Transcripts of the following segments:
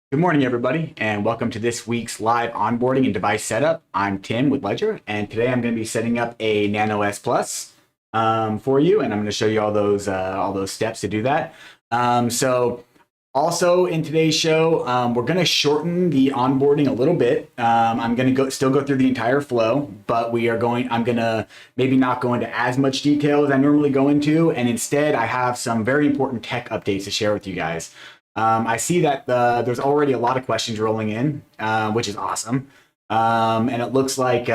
Good morning, everybody, and welcome to this week's live onboarding and device setup. I'm Tim with Ledger, and today I'm going to be setting up a Nano S Plus for you, and I'm going to show you all those steps to do that. Also in today's show, we're going to shorten the onboarding a little bit. I'm going to still go through the entire flow, but I'm going to maybe not go into as much detail as I normally go into, and instead I have some very important tech updates to share with you guys. I see that there's already a lot of questions rolling in, which is awesome. And it looks like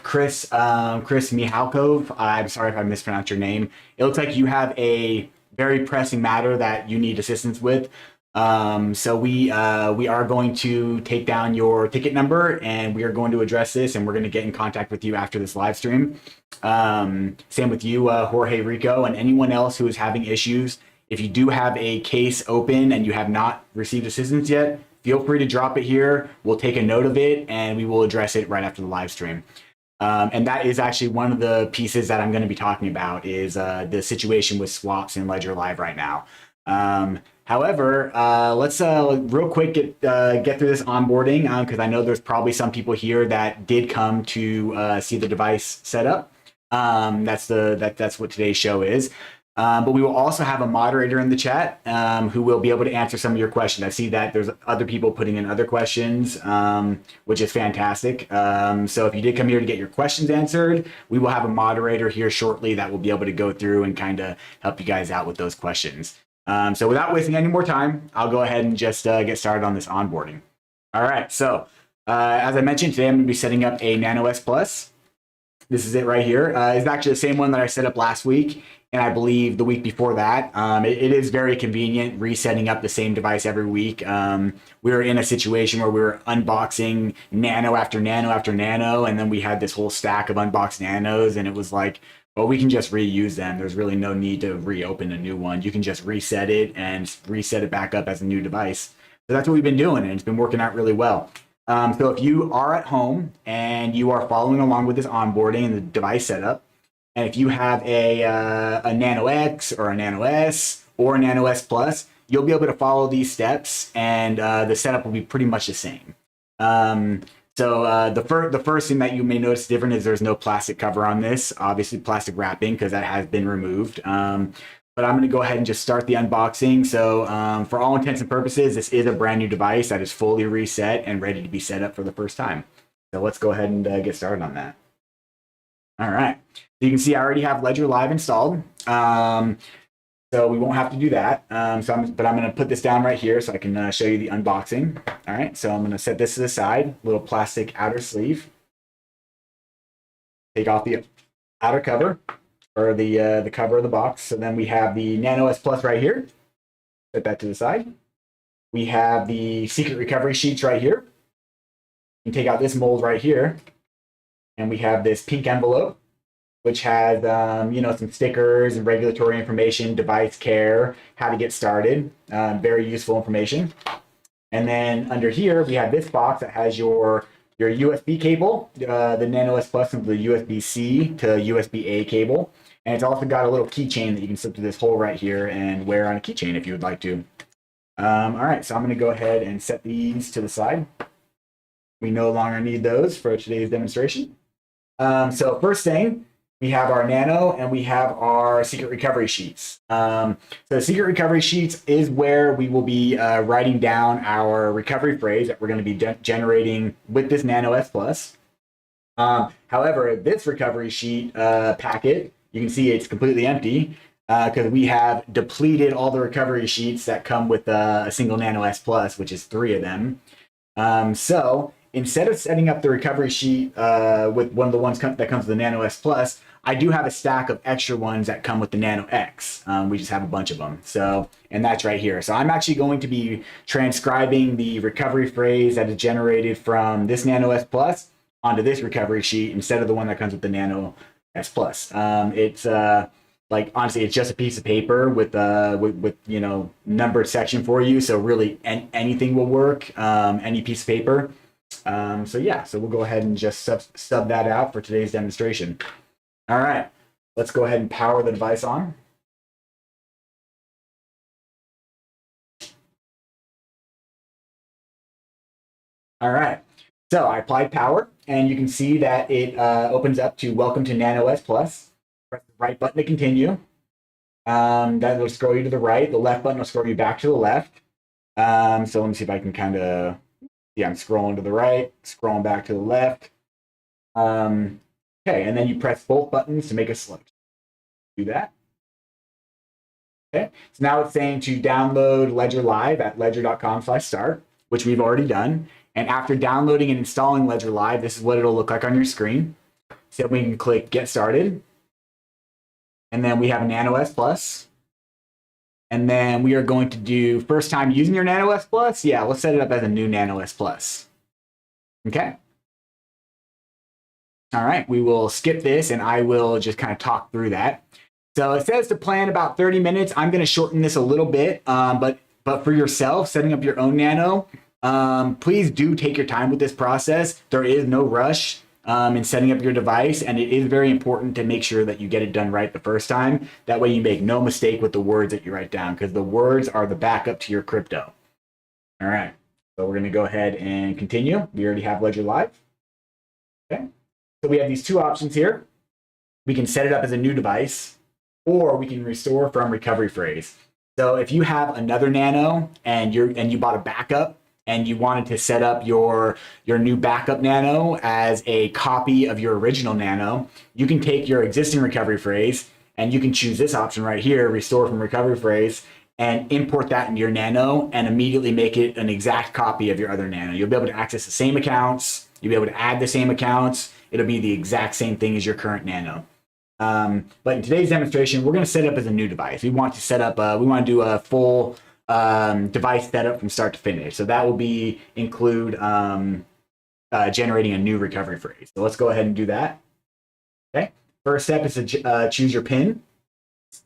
Chris Mihalkov, I'm sorry if I mispronounced your name. It looks like you have a very pressing matter that you need assistance with. So we are going to take down your ticket number, and we are going to address this, and we're going to get in contact with you after this live stream. Same with you, Jorge Rico, and anyone else who is having issues. If you do have a case open and you have not received assistance yet, feel free to drop it here. We'll take a note of it and we will address it right after the live stream. And that is actually one of the pieces that I'm going to be talking about is the situation with swaps in Ledger Live right now. However, let's real quick get through this onboarding because I know there's probably some people here that did come to see the device setup. That's what today's show is. But we will also have a moderator in the chat who will be able to answer some of your questions. I see that there's other people putting in other questions, which is fantastic. So if you did come here to get your questions answered, we will have a moderator here shortly that will be able to go through and kind of help you guys out with those questions. So without wasting any more time, I'll go ahead and just get started on this onboarding. All right, so as I mentioned, today I'm going to be setting up a Nano S Plus. This is it right here. It's actually the same one that I set up last week, and I believe the week before that. It is very convenient resetting up the same device every week. We were in a situation where we were unboxing nano after nano after nano, and then we had this whole stack of unboxed nanos, and it was like, well, we can just reuse them. There's really no need to reopen a new one. You can just reset it and reset it back up as a new device. So that's what we've been doing, and it's been working out really well. So if you are at home and you are following along with this onboarding and the device setup, and if you have a Nano X or a Nano S or a Nano S Plus, you'll be able to follow these steps, and the setup will be pretty much the same. The first thing that you may notice different is there's no plastic cover on this, obviously plastic wrapping because that has been removed. But I'm going to go ahead and just start the unboxing. So for all intents and purposes, this is a brand new device that is fully reset and ready to be set up for the first time. So let's go ahead and get started on that. All right. So you can see I already have Ledger Live installed. So we won't have to do that. But I'm going to put this down right here so I can show you the unboxing. All right. So I'm going to set this to the side, little plastic outer sleeve. Take off the outer cover, or the cover of the box. So then we have the Nano S Plus right here. Set that to the side. We have the secret recovery sheets right here. You can take out this mold right here. And we have this pink envelope, which has some stickers and regulatory information, device care, how to get started. Very useful information. And then under here, we have this box that has your USB cable, the Nano S Plus and the USB-C to USB-A cable. And it's also got a little keychain that you can slip through this hole right here and wear on a keychain if you would like to. All right, so I'm going to go ahead and set these to the side. We no longer need those for today's demonstration. So first thing, we have our Nano and we have our secret recovery sheets. So the secret recovery sheets is where we will be writing down our recovery phrase that we're going to be generating with this Nano S Plus. However, this recovery sheet packet, you can see it's completely empty because we have depleted all the recovery sheets that come with a single Nano S Plus, which is 3 of them. So instead of setting up the recovery sheet with one of the ones that comes with the Nano S Plus, I do have a stack of extra ones that come with the Nano X. We just have a bunch of them. And that's right here. So I'm actually going to be transcribing the recovery phrase that is generated from this Nano S Plus onto this recovery sheet instead of the one that comes with the Nano S Plus. It's honestly, it's just a piece of paper with numbered section for you. So really anything will work, any piece of paper. So we'll go ahead and just sub that out for today's demonstration. All right, let's go ahead and power the device on. All right. So I applied power, and you can see that it opens up to Welcome to Nano S Plus. Press the right button to continue. That will scroll you to the right. The left button will scroll you back to the left. So let me see if I can kind of, yeah, I'm scrolling to the right, scrolling back to the left. Okay, and then you press both buttons to make a selection. Do that. Okay, so now it's saying to download Ledger Live at ledger.com/start, which we've already done. And after downloading and installing Ledger Live, this is what it'll look like on your screen. So we can click Get Started. And then we have a Nano S Plus. And then we are going to do first time using your Nano S Plus. Yeah, let's set it up as a new Nano S Plus. Okay. All right, we will skip this and I will just kind of talk through that. So it says to plan about 30 minutes. I'm going to shorten this a little bit, but for yourself, setting up your own Nano, please do take your time with this process. There is no rush in setting up your device, and it is very important to make sure that you get it done right the first time. That way you make no mistake with the words that you write down, because the words are the backup to your crypto. All right, so we're going to go ahead and continue. We already have Ledger Live. Okay, so we have these two options here. We can set it up as a new device, or we can restore from recovery phrase. So if you have another Nano and you bought a backup and you wanted to set up your new backup Nano as a copy of your original Nano, you can take your existing recovery phrase and you can choose this option right here, restore from recovery phrase, and import that into your Nano and immediately make it an exact copy of your other Nano. You'll be able to access the same accounts. You'll be able to add the same accounts. It'll be the exact same thing as your current Nano. But in today's demonstration, we're going to set it up as a new device. We want to set up, we want to do a full device setup from start to finish. So that will include generating a new recovery phrase. So let's go ahead and do that. Okay. First step is to choose your PIN.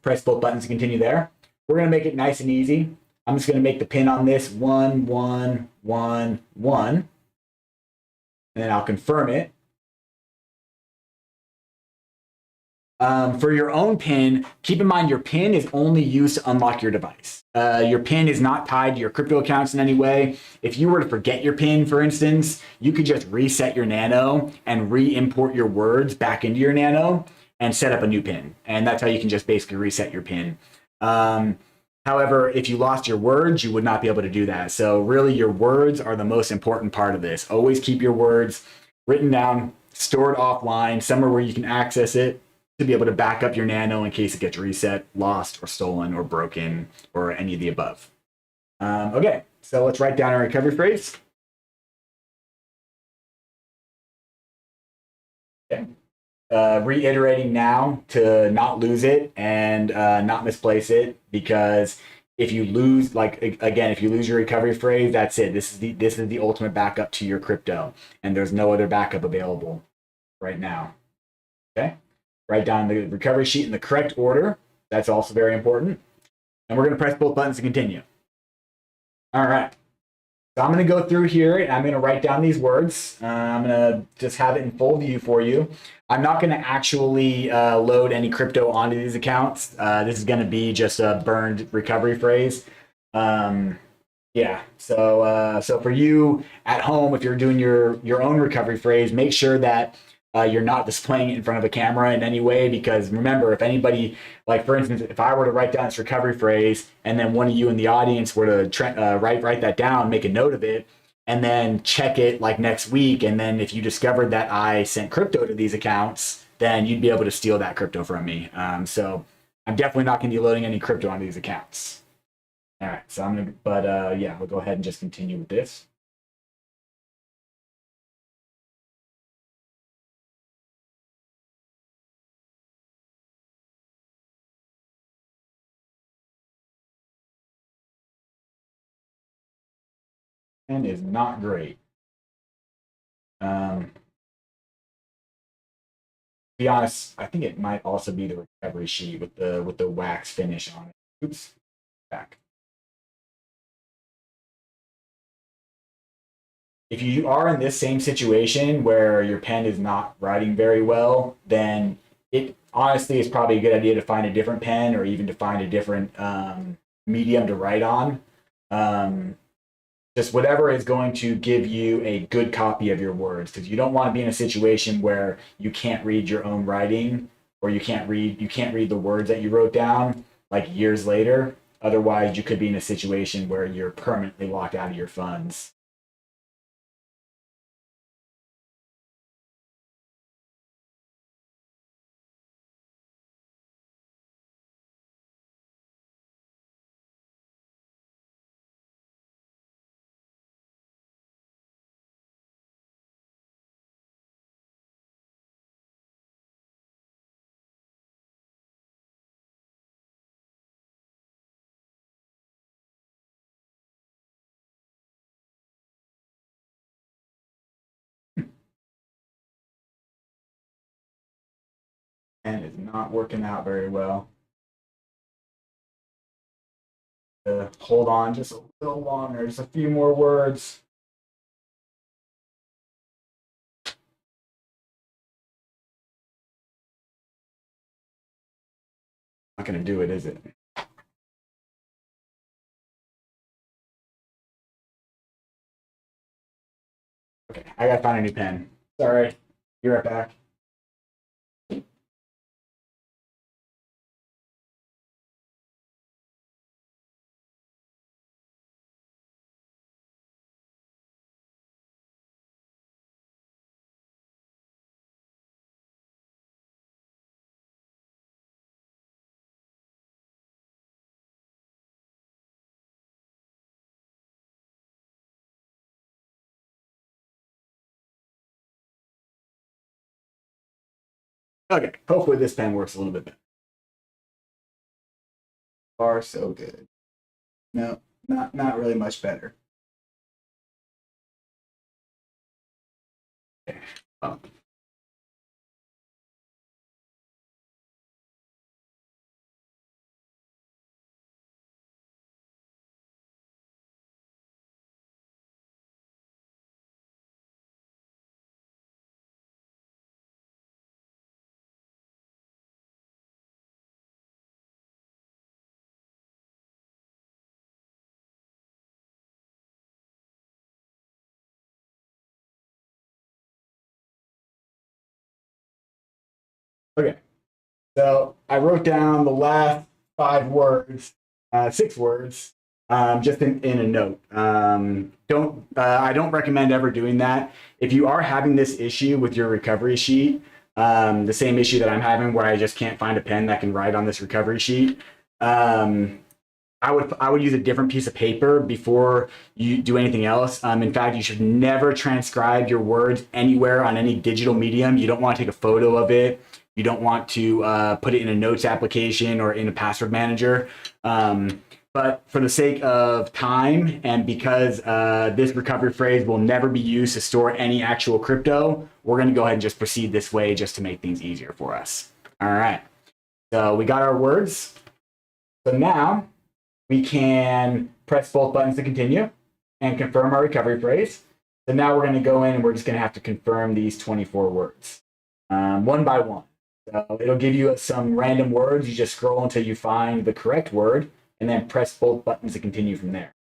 Press both buttons to continue there. We're going to make it nice and easy. I'm just going to make the PIN on this 1111, and then I'll confirm it. For your own PIN, keep in mind your PIN is only used to unlock your device. Your PIN is not tied to your crypto accounts in any way. If you were to forget your PIN, for instance, you could just reset your Nano and re-import your words back into your Nano and set up a new PIN. And that's how you can just basically reset your PIN. However, if you lost your words, you would not be able to do that. So really, your words are the most important part of this. Always keep your words written down, stored offline, somewhere where you can access it, to be able to back up your Nano in case it gets reset, lost, or stolen, or broken, or any of the above. Okay, so let's write down our recovery phrase. Okay. Reiterating now to not lose it and not misplace it, because if you lose, like again, if you lose your recovery phrase, that's it. This is the ultimate backup to your crypto, and there's no other backup available right now. Okay. Write down the recovery sheet in the correct order. That's also very important. And we're going to press both buttons to continue. All right. So I'm going to go through here and I'm going to write down these words. I'm going to just have it in full view for you. I'm not going to actually load any crypto onto these accounts. This is going to be just a burned recovery phrase. Yeah. So for you at home, if you're doing your own recovery phrase, make sure that you're not displaying it in front of a camera in any way, because remember, if anybody, like for instance, if I were to write down this recovery phrase and then one of you in the audience were to write that down, make a note of it, and then check it like next week, and then if you discovered that I sent crypto to these accounts, then you'd be able to steal that crypto from me. So I'm definitely not going to be loading any crypto onto these accounts. All right, so I'm going to, yeah, we'll go ahead and just continue with this. And is not great. To be honest, I think it might also be the recovery sheet with the wax finish on it. Oops, back. If you are in this same situation where your pen is not writing very well, then it honestly is probably a good idea to find a different pen, or even to find a different medium to write on. just whatever is going to give you a good copy of your words, because you don't want to be in a situation where you can't read your own writing, or you can't read the words that you wrote down like years later. Otherwise, you could be in a situation where you're permanently locked out of your funds. And it's not working out very well. Hold on just a little longer, just a few more words. Not going to do it, is it? Okay, I got to find a new pen. Sorry. Be right back. Okay, hopefully this pen works a little bit better. Far so good. No, not really much better. Okay. Oh. Okay, so I wrote down the last 5 words, 6 words, just in a note. Don't I don't recommend ever doing that. If you are having this issue with your recovery sheet, the same issue that I'm having where I just can't find a pen that can write on this recovery sheet, um, I would use a different piece of paper before you do anything else. In fact, you should never transcribe your words anywhere on any digital medium. You don't want to take a photo of it. You don't want to put it in a notes application or in a password manager. But for the sake of time, and because this recovery phrase will never be used to store any actual crypto, we're going to go ahead and just proceed this way just to make things easier for us. All right. So we got our words. So now we can press both buttons to continue and confirm our recovery phrase. So now we're going to go in and we're just going to have to confirm these 24 words one by one. So it'll give you some random words. You just scroll until you find the correct word and then press both buttons to continue from there.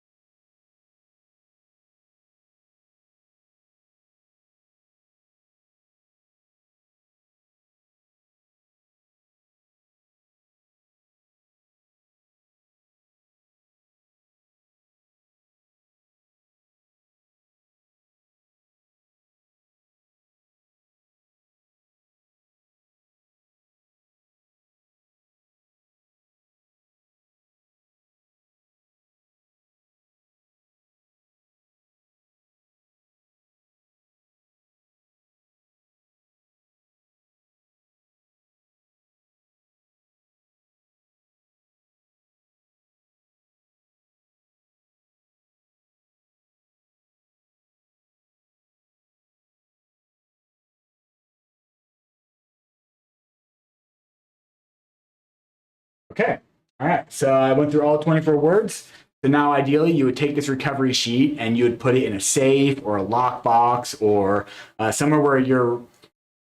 Okay. All right. So I went through all 24 words. So now ideally you would take this recovery sheet and you would put it in a safe or a lockbox or somewhere where you're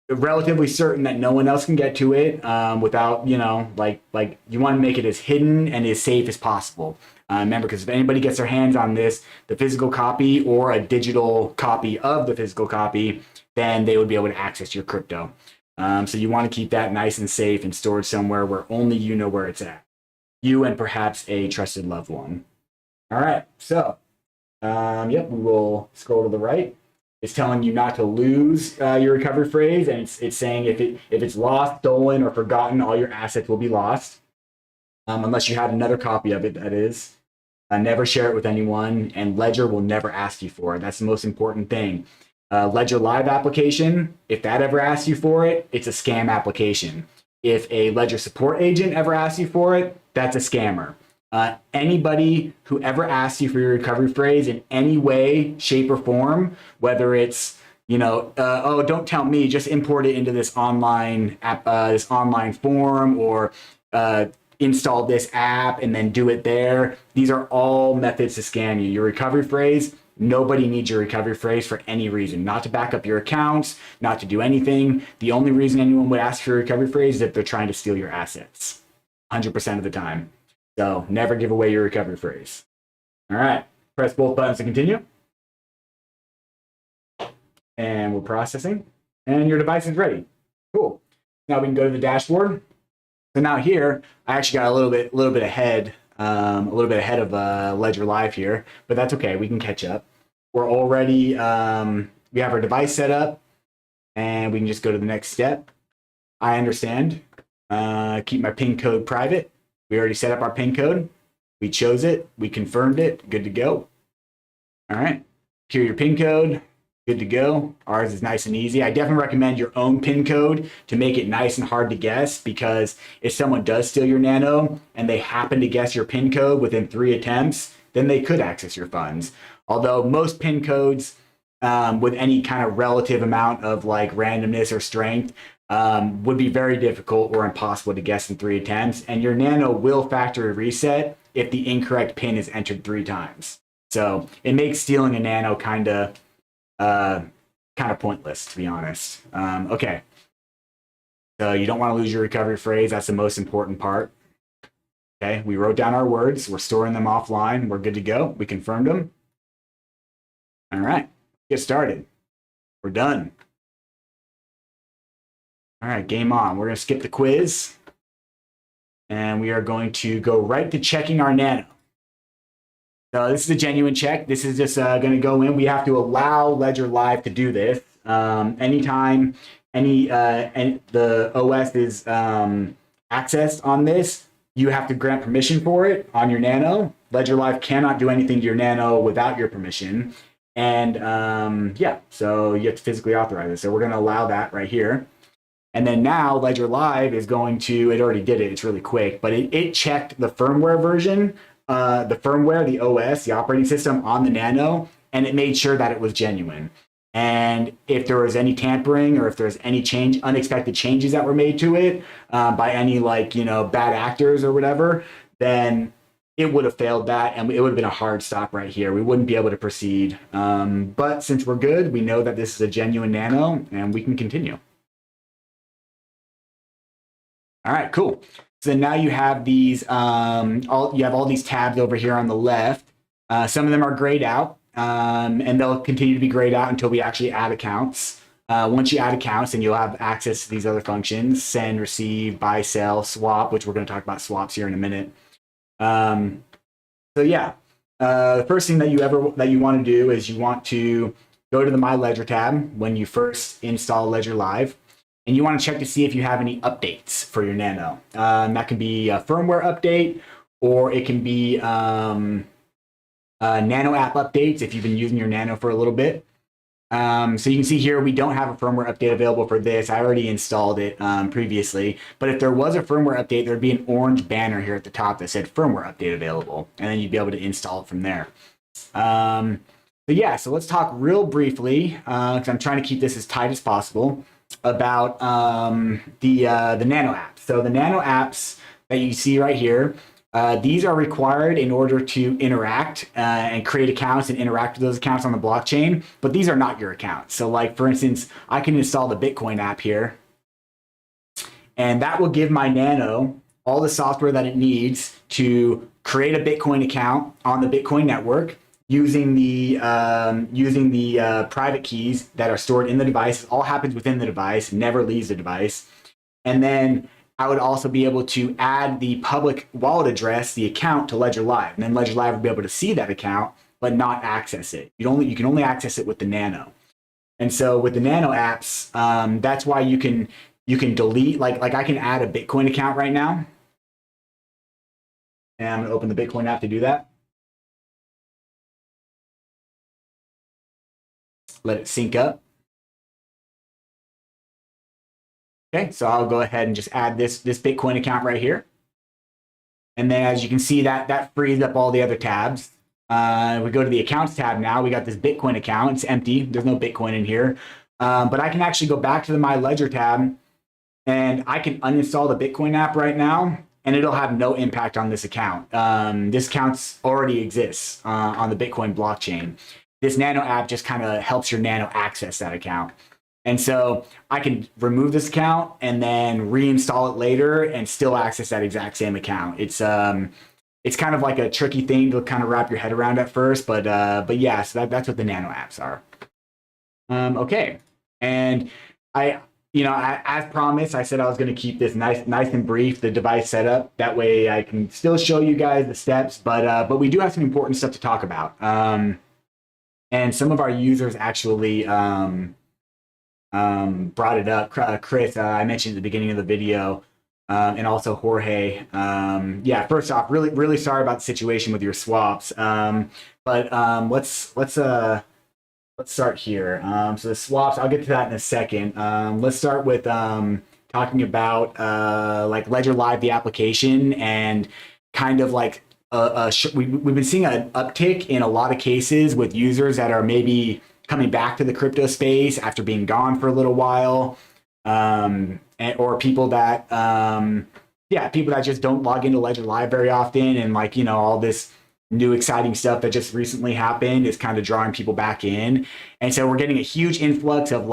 relatively certain that no one else can get to it without, like you want to make it as hidden and as safe as possible. Remember, because if anybody gets their hands on this, the physical copy or a digital copy of the physical copy, then they would be able to access your crypto. So you want to keep that nice and safe and stored somewhere where only you know where it's at. You and perhaps a trusted loved one. All right, so yep, we will scroll to the right. It's telling you not to lose your recovery phrase, and it's saying if it's lost, stolen, or forgotten, all your assets will be lost, unless you had another copy of it. That is, never share it with anyone, and Ledger will never ask you for it. That's the most important thing. Ledger Live application, if that ever asks you for it, it's a scam application. If a Ledger support agent ever asks you for it, that's a scammer. Anybody who ever asks you for your recovery phrase in any way, shape, or form, whether it's, oh, don't tell me, just import it into this online app, this online form, or install this app and then do it there. These are all methods to scam you. Your recovery phrase, nobody needs your recovery phrase for any reason, not to back up your accounts, not to do anything. The only reason anyone would ask for your recovery phrase is if they're trying to steal your assets, 100% of the time. So never give away your recovery phrase. All right, press both buttons to continue. And we're processing. And your device is ready. Cool. Now we can go to the dashboard. So now here, I actually got a little bit ahead of Ledger Live here, but that's okay. We can catch up. We're already, we have our device set up, and we can just go to the next step. I understand. Keep my PIN code private. We already set up our PIN code. We chose it. We confirmed it. Good to go. All right. Here your PIN code. Good to go. Ours is nice and easy. I definitely recommend your own PIN code to make it nice and hard to guess, because if someone does steal your Nano and they happen to guess your PIN code within 3 attempts, then they could access your funds. Although most PIN codes with any kind of relative amount of like randomness or strength would be very difficult or impossible to guess in 3 attempts, and your Nano will factory reset if the incorrect PIN is entered 3 times. So it makes stealing a Nano kind of pointless, to be honest. Okay, so you don't want to lose your recovery phrase. That's the most important part. Okay, we wrote down our words. We're storing them offline. We're good to go. We confirmed them. All right, get started. We're done. All right, game on. We're going to skip the quiz, and we are going to go right to checking our Nano. So this is a genuine check. This is just going to go in. We have to allow Ledger Live to do this. Anytime the OS is accessed on this, you have to grant permission for it on your Nano. Ledger Live cannot do anything to your Nano without your permission. And yeah, so you have to physically authorize it. So we're going to allow that right here. And then now Ledger Live is going to, it already did it, it's really quick, but it checked the firmware version, the firmware, the OS, the operating system on the Nano, and it made sure that it was genuine. And if there was any tampering or if there's any unexpected changes that were made to it by any bad actors or whatever, then it would have failed that, and it would have been a hard stop right here. We wouldn't be able to proceed. But since we're good, we know that this is a genuine Nano, and we can continue. All right, cool. So now you have these, you have all these tabs over here on the left. Some of them are grayed out, and they'll continue to be grayed out until we actually add accounts. Once you add accounts, then you'll have access to these other functions: send, receive, buy, sell, swap, which we're going to talk about swaps here in a minute. So yeah, the first thing that you want to do is you want to go to the My Ledger tab when you first install Ledger Live. And you want to check to see if you have any updates for your Nano. That can be a firmware update, or it can be Nano app updates if you've been using your Nano for a little bit. So you can see here, we don't have a firmware update available for this. I already installed it previously. But if there was a firmware update, there'd be an orange banner here at the top that said firmware update available. And then you'd be able to install it from there. So yeah, so let's talk real briefly, because I'm trying to keep this as tight as possible, about the Nano apps. So the Nano apps that you see right here, these are required in order to interact and create accounts and interact with those accounts on the blockchain, but these are not your accounts. So like, for instance, I can install the Bitcoin app here, and that will give my Nano all the software that it needs to create a Bitcoin account on the Bitcoin network using the private keys that are stored in the device. It all happens within the device, never leaves the device. And then I would also be able to add the public wallet address, the account, to Ledger Live, and then Ledger Live would be able to see that account but not access it. You can only access it with the Nano. And so with the Nano apps, that's why you can delete, like I can add a Bitcoin account right now, and I'm going to open the Bitcoin app to do that. Let it sync up. Okay, so I'll go ahead and just add this Bitcoin account right here. And then as you can see, that frees up all the other tabs. We go to the accounts tab now. We got this Bitcoin account. It's empty. There's no Bitcoin in here. But I can actually go back to the My Ledger tab, and I can uninstall the Bitcoin app right now, and it'll have no impact on this account. This account already exists on the Bitcoin blockchain. This Nano app just kind of helps your Nano access that account. And so I can remove this account and then reinstall it later and still access that exact same account. It's kind of like a tricky thing to kind of wrap your head around at first, but yeah, so that's what the Nano apps are. Okay, and as promised, I said I was going to keep this nice and brief, the device setup. That way I can still show you guys the steps, but we do have some important stuff to talk about. And some of our users actually brought it up. Chris, I mentioned at the beginning of the video, and also Jorge. Yeah, first off, really sorry about the situation with your swaps. But let's start here. So the swaps, I'll get to that in a second. Let's start with talking about like Ledger Live, the application, and kind of like we've been seeing an uptick in a lot of cases with users that are maybe coming back to the crypto space after being gone for a little while, or people that just don't log into Ledger Live very often, and like all this new exciting stuff that just recently happened is kind of drawing people back in. And so we're getting a huge influx of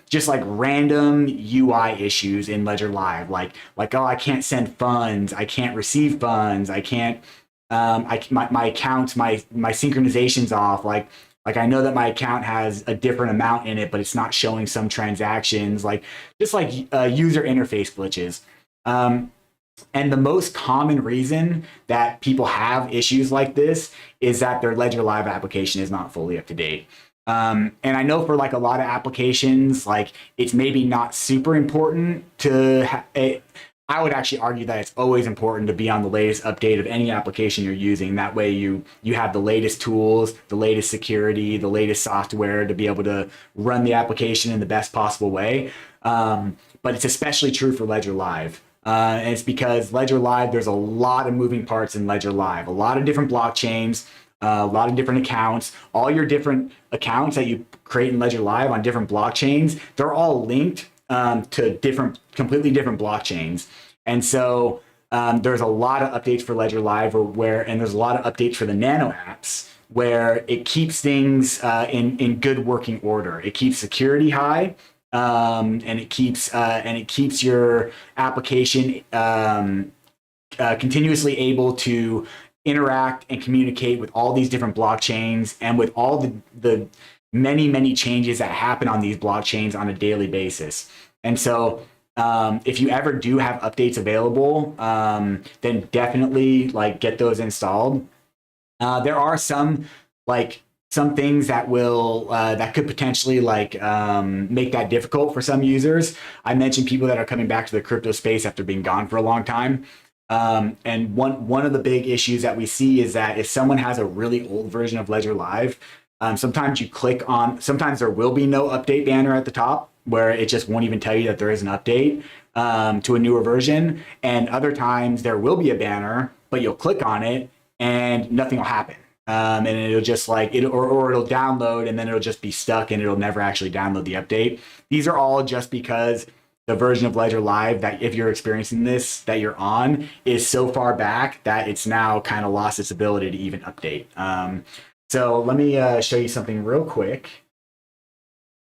just random UI issues in Ledger Live, like oh, I can't send funds, I can't receive funds, I can't my accounts, my synchronization's off, like I know that my account has a different amount in it, but it's not showing some transactions, user interface glitches. And the most common reason that people have issues like this is that their Ledger Live application is not fully up to date. And I know for a lot of applications, it's maybe not super important to I would actually argue that it's always important to be on the latest update of any application you're using. That way you have the latest tools, the latest security, the latest software to be able to run the application in the best possible way. But it's especially true for Ledger Live. And it's because Ledger Live, there's a lot of moving parts in Ledger Live, a lot of different blockchains, a lot of different accounts. All your different accounts that you create in Ledger Live on different blockchains, they're all linked to completely different blockchains. And so there's a lot of updates for Ledger Live and there's a lot of updates for the Nano apps where it keeps things in good working order. It keeps security high, and it keeps your application continuously able to interact and communicate with all these different blockchains and with all the many changes that happen on these blockchains on a daily basis. And so if you ever do have updates available, then definitely get those installed. There are some things that that could potentially make that difficult for some users. I mentioned people that are coming back to the crypto space after being gone for a long time. And one of the big issues that we see is that if someone has a really old version of Ledger Live, sometimes sometimes there will be no update banner at the top where it just won't even tell you that there is an update to a newer version. And other times there will be a banner, but you'll click on it and nothing will happen. And it'll just or it'll download and then it'll just be stuck and it'll never actually download the update. These are all just because the version of Ledger Live that if you're experiencing this, that you're on, is so far back that it's now kind of lost its ability to even update. So let me show you something real quick.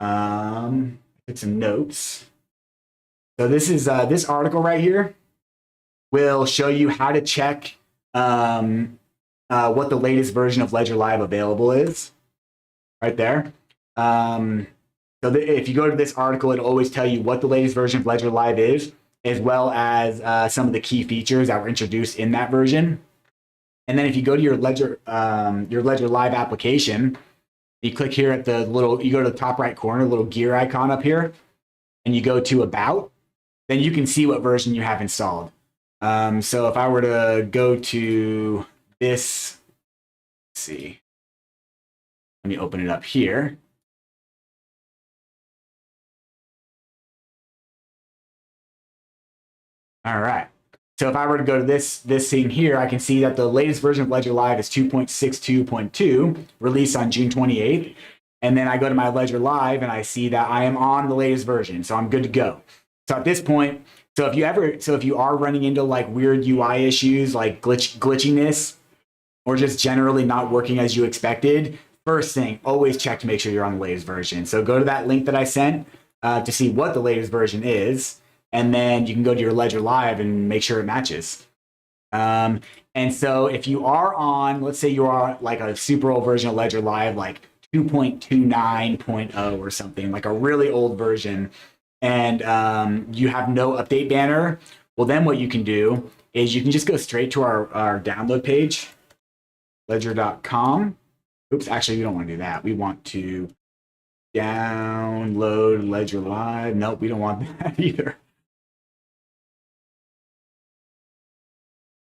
Get some notes. So this is this article right here. will show you how to check what the latest version of Ledger Live available is, right there. If you go to this article, it'll always tell you what the latest version of Ledger Live is, as well as some of the key features that were introduced in that version. And then if you go to your Ledger Live application, you click here at you go to the top right corner, little gear icon up here, and you go to About, then you can see what version you have installed. So if I were to go to this, let's see, let me open it up here. All right. So if I were to go to this scene here, I can see that the latest version of Ledger Live is 2.62.2, released on June 28th. And then I go to my Ledger Live and I see that I am on the latest version, so I'm good to go. So at this point, if you are running into like weird UI issues like glitchiness, or just generally not working as you expected, first thing, always check to make sure you're on the latest version. So go to that link that I sent to see what the latest version is, and then you can go to your Ledger Live and make sure it matches. And so if you are on, let's say you are like a super old version of Ledger Live, like 2.29.0 or something, like a really old version, and you have no update banner, well, then what you can do is you can just go straight to our download page, ledger.com. Oops, actually, we don't want to do that. We want to download Ledger Live. Nope, we don't want that either.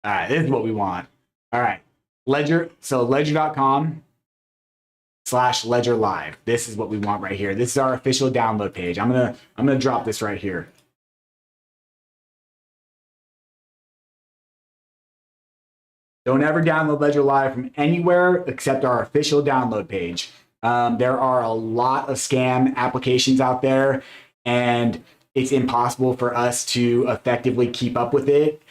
All right, this is what we want. All right, ledger.com/Ledger Live. This is what we want right here. This is our official download page. I'm gonna drop this right here. Don't ever download Ledger Live from anywhere except our official download page. There are a lot of scam applications out there, and it's impossible for us to effectively keep up with it.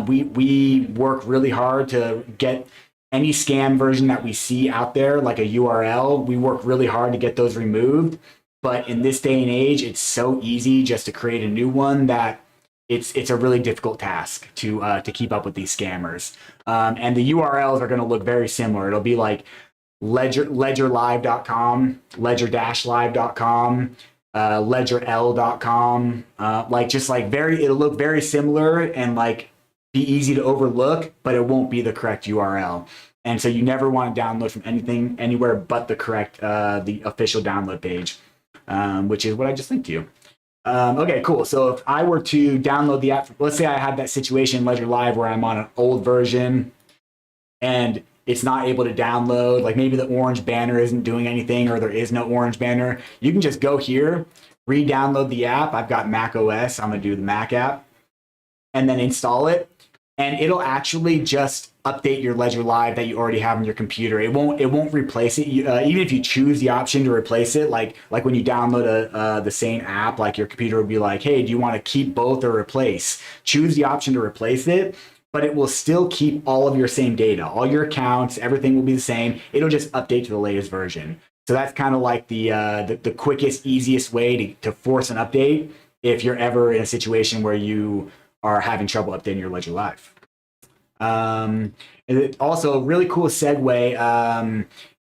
We work really hard to get any scam version that we see out there, like a URL. We work really hard to get those removed. But in this day and age, it's so easy just to create a new one that it's a really difficult task to keep up with these scammers. And the URLs are going to look very similar. It'll be like ledgerlive.com, ledger-live.com, ledgerl.com, it'll look very similar and like be easy to overlook, but it won't be the correct URL. And so you never want to download from anywhere but the correct, the official download page, which is what I just linked to you. Okay, cool. So if I were to download the app, let's say I had that situation in Ledger Live where I'm on an old version and it's not able to download, like maybe the orange banner isn't doing anything or there is no orange banner, you can just go here, re-download the app. I've got Mac OS. I'm going to do the Mac app and then install it. And it'll actually just update your Ledger Live that you already have on your computer. It won't replace it. Even if you choose the option to replace it, like when you download the same app, like your computer will be like, hey, do you want to keep both or replace? Choose the option to replace it, but it will still keep all of your same data, all your accounts, everything will be the same. It'll just update to the latest version. So that's kind of like the quickest, easiest way to force an update if you're ever in a situation where you are having trouble updating your Ledger Live. And also a really cool segue,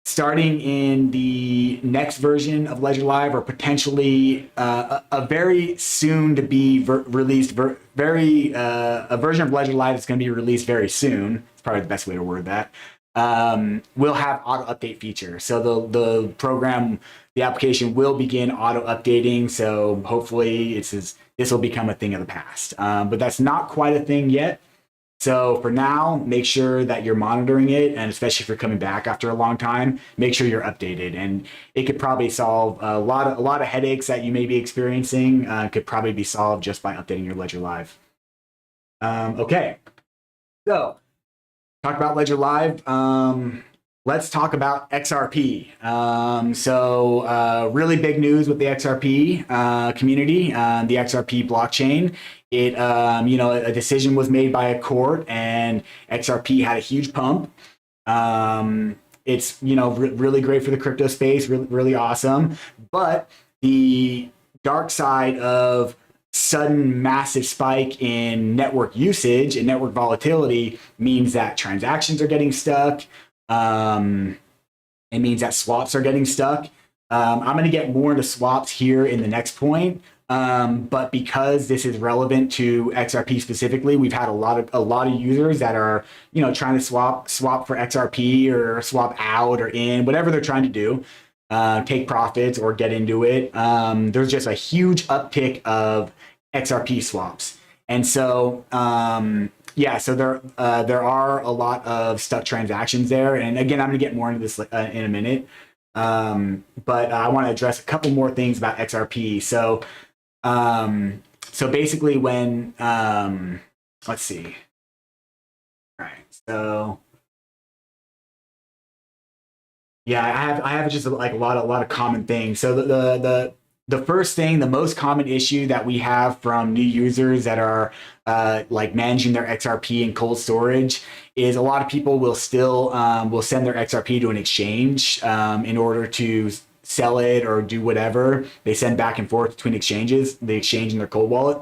starting in the next version of Ledger Live, or potentially a very soon to be released, a version of Ledger Live that's going to be released very soon. It's probably the best way to word that. Will have auto update feature. So the program, the application will begin auto updating. So hopefully this will become a thing of the past. But that's not quite a thing yet. So for now, make sure that you're monitoring it, and especially if you're coming back after a long time, make sure you're updated. And it could probably solve a lot of headaches that you may be experiencing. Could probably be solved just by updating your Ledger Live. Okay, so talk about Ledger Live. Let's talk about XRP. Really big news with the XRP community, the XRP blockchain. A decision was made by a court, and XRP had a huge pump. It's really great for the crypto space, really awesome. But the dark side of sudden massive spike in network usage and network volatility means that transactions are getting stuck. It means that swaps are getting stuck. I'm going to get more into swaps here in the next point. But because this is relevant to XRP specifically, we've had a lot of users that are, trying to swap for XRP or swap out or in, whatever they're trying to do, take profits or get into it. There's just a huge uptick of XRP swaps. And so, yeah, so there are a lot of stuck transactions there. And again, I'm going to get more into this in a minute. But I want to address a couple more things about XRP. So basically when, let's see. All right. So yeah, I have just like a lot of common things. So the first thing, the most common issue that we have from new users that are like managing their XRP in cold storage is a lot of people will still will send their XRP to an exchange in order to sell it or do whatever. They send back and forth between exchanges, the exchange and their cold wallet.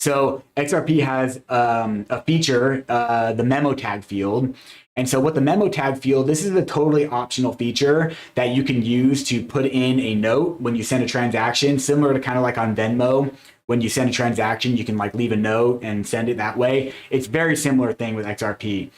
So XRP has a feature, the memo tag field. And so what the memo tag field, this is a totally optional feature that you can use to put in a note when you send a transaction, similar to kind of like on Venmo. When you send a transaction, you can like leave a note and send it that way. It's very similar thing with XRP.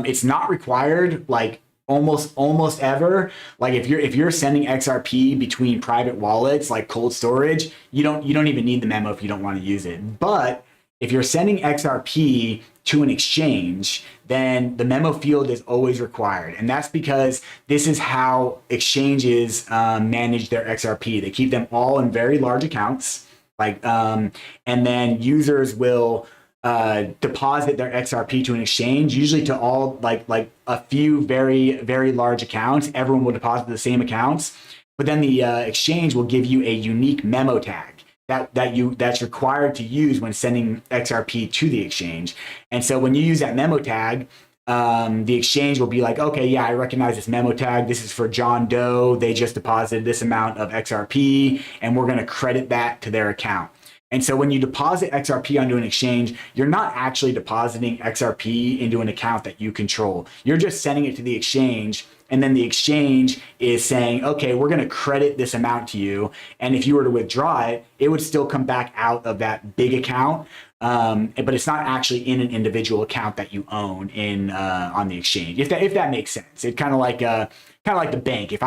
It's not required like almost ever. Like if you're sending XRP between private wallets like cold storage, you don't even need the memo if you don't want to use it. But if you're sending XRP to an exchange, then the memo field is always required. And that's because this is how exchanges manage their XRP. They keep them all in very large accounts, and then users will deposit their XRP to an exchange, usually to all like a few very, very large accounts. Everyone will deposit the same accounts, but then the exchange will give you a unique memo tag that's required to use when sending XRP to the exchange. And so when you use that memo tag, the exchange will be like, okay, yeah, I recognize this memo tag. This is for John Doe. They just deposited this amount of XRP, and we're going to credit that to their account. And so when you deposit XRP onto an exchange, you're not actually depositing XRP into an account that you control. You're just sending it to the exchange, and then the exchange is saying, okay, we're going to credit this amount to you. And if you were to withdraw it, it would still come back out of that big account. But it's not actually in an individual account that you own in on the exchange. If that makes sense, it's kind of like the bank. If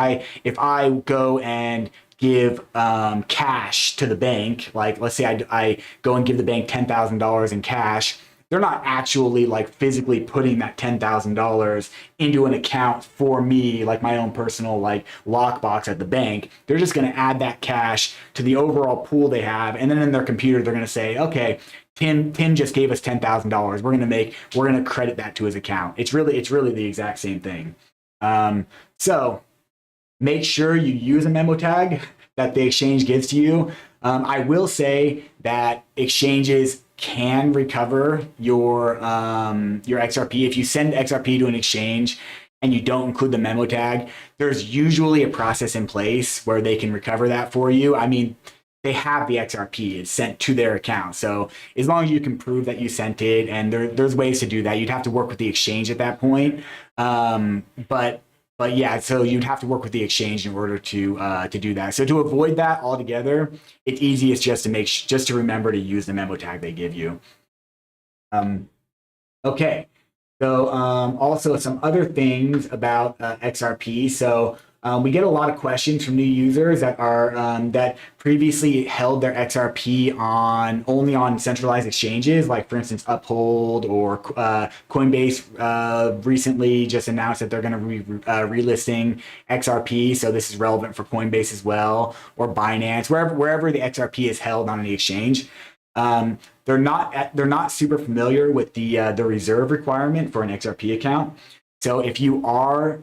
I go and give cash to the bank, like let's say I go and give the bank $10,000 in cash, they're not actually like physically putting that $10,000 into an account for me, like my own personal like lockbox at the bank. They're just going to add that cash to the overall pool they have, and then in their computer they're going to say, okay, Tim just gave us $10,000. We're going to credit that to his account. It's really the exact same thing. So make sure you use a memo tag that the exchange gives to you. I will say that exchanges can recover your XRP. If you send XRP to an exchange and you don't include the memo tag, there's usually a process in place where they can recover that for you. I mean, they have the XRP, it's sent to their account. So as long as you can prove that you sent it, and there's ways to do that. You'd have to work with the exchange at that point. But yeah, so you'd have to work with the exchange in order to do that. So to avoid that altogether, it's easiest just to remember to use the memo tag they give you. Okay, so also some other things about XRP. So we get a lot of questions from new users that are that previously held their XRP only on centralized exchanges, like for instance Uphold or Coinbase. Recently just announced that they're going to be relisting XRP, so this is relevant for Coinbase as well, or Binance, wherever the XRP is held on the exchange. They're not super familiar with the reserve requirement for an XRP account. So if you are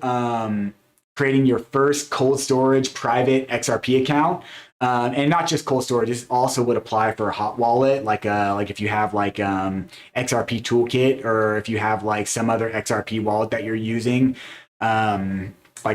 creating your first cold storage private XRP account, and not just cold storage, this also would apply for a hot wallet, like if you have like XRP Toolkit, or if you have like some other XRP wallet that you're using.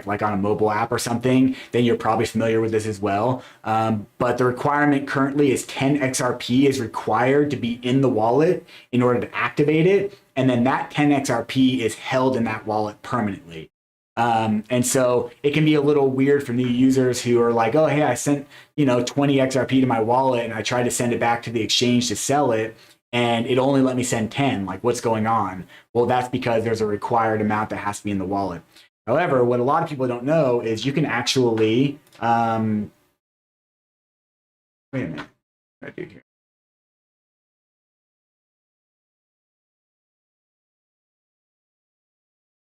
like on a mobile app or something, then you're probably familiar with this as well. But the requirement currently is 10 XRP is required to be in the wallet in order to activate it. And then that 10 XRP is held in that wallet permanently. And so it can be a little weird for new users who are like, oh, hey, I sent, 20 XRP to my wallet and I tried to send it back to the exchange to sell it, and it only let me send 10. Like, what's going on? Well, that's because there's a required amount that has to be in the wallet. However, what a lot of people don't know is you can actually, wait a minute, what did I do here?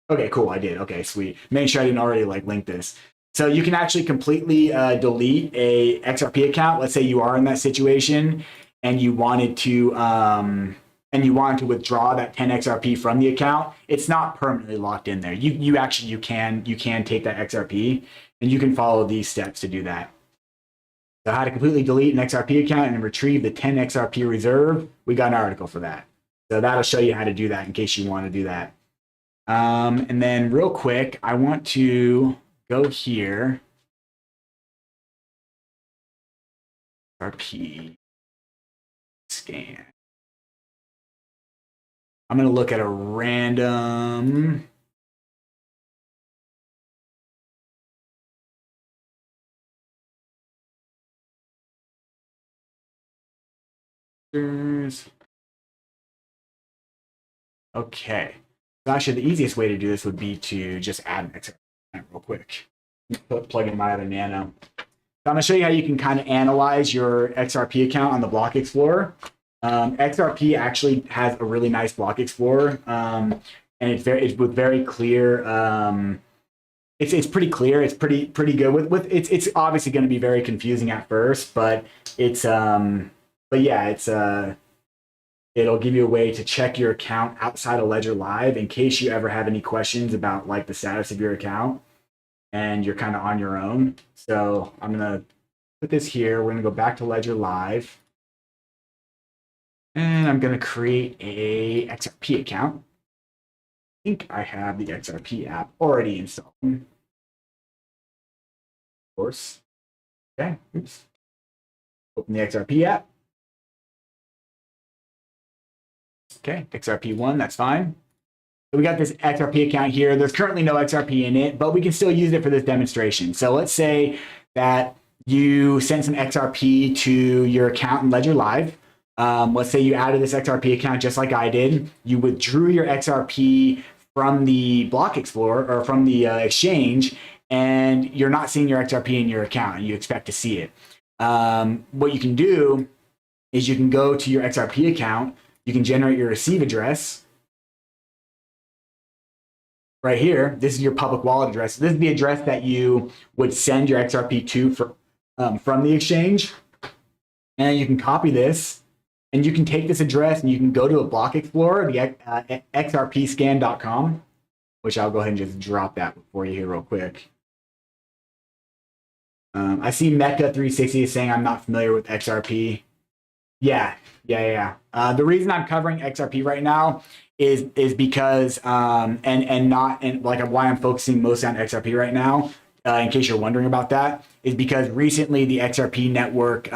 Okay, cool. I did. Okay, sweet. Make sure I didn't already link this. So you can actually completely delete a XRP account. Let's say you are in that situation and you wanted to withdraw that 10 XRP from the account. It's not permanently locked in there. You can take that XRP, and you can follow these steps to do that. So how to completely delete an XRP account and retrieve the 10 XRP reserve. We got an article for that. So that'll show you how to do that in case you want to do that. And then real quick, I want to go here. RP scan. I'm going to look at a random. Okay. So actually, the easiest way to do this would be to just add an XRP real quick. Plug in my other Nano. So I'm going to show you how you can kind of analyze your XRP account on the Block Explorer. XRP actually has a really nice Block Explorer, and it's very clear. It's pretty clear. It's pretty good. It's obviously going to be very confusing at first, but it'll give you a way to check your account outside of Ledger Live in case you ever have any questions about the status of your account and you're kind of on your own. So I'm going to put this here. We're going to go back to Ledger Live. And I'm going to create a XRP account. I think I have the XRP app already installed. Of course. Okay. Oops. Open the XRP app. Okay, XRP1, that's fine. So we got this XRP account here. There's currently no XRP in it, but we can still use it for this demonstration. So let's say that you sent some XRP to your account in Ledger Live. Let's say you added this XRP account just like I did. You withdrew your XRP from the Block Explorer or from the exchange, and you're not seeing your XRP in your account, and you expect to see it. What you can do is you can go to your XRP account. You can generate your receive address right here. This is your public wallet address. This is the address that you would send your XRP to from the exchange. And you can copy this, and you can take this address and you can go to a Block Explorer, the xrpscan.com, which I'll go ahead and just drop that for you here real quick. I see Mecca360 is saying I'm not familiar with XRP. Yeah. The reason I'm covering XRP right now is because why I'm focusing most on XRP right now, in case you're wondering about that, is because recently the XRP network,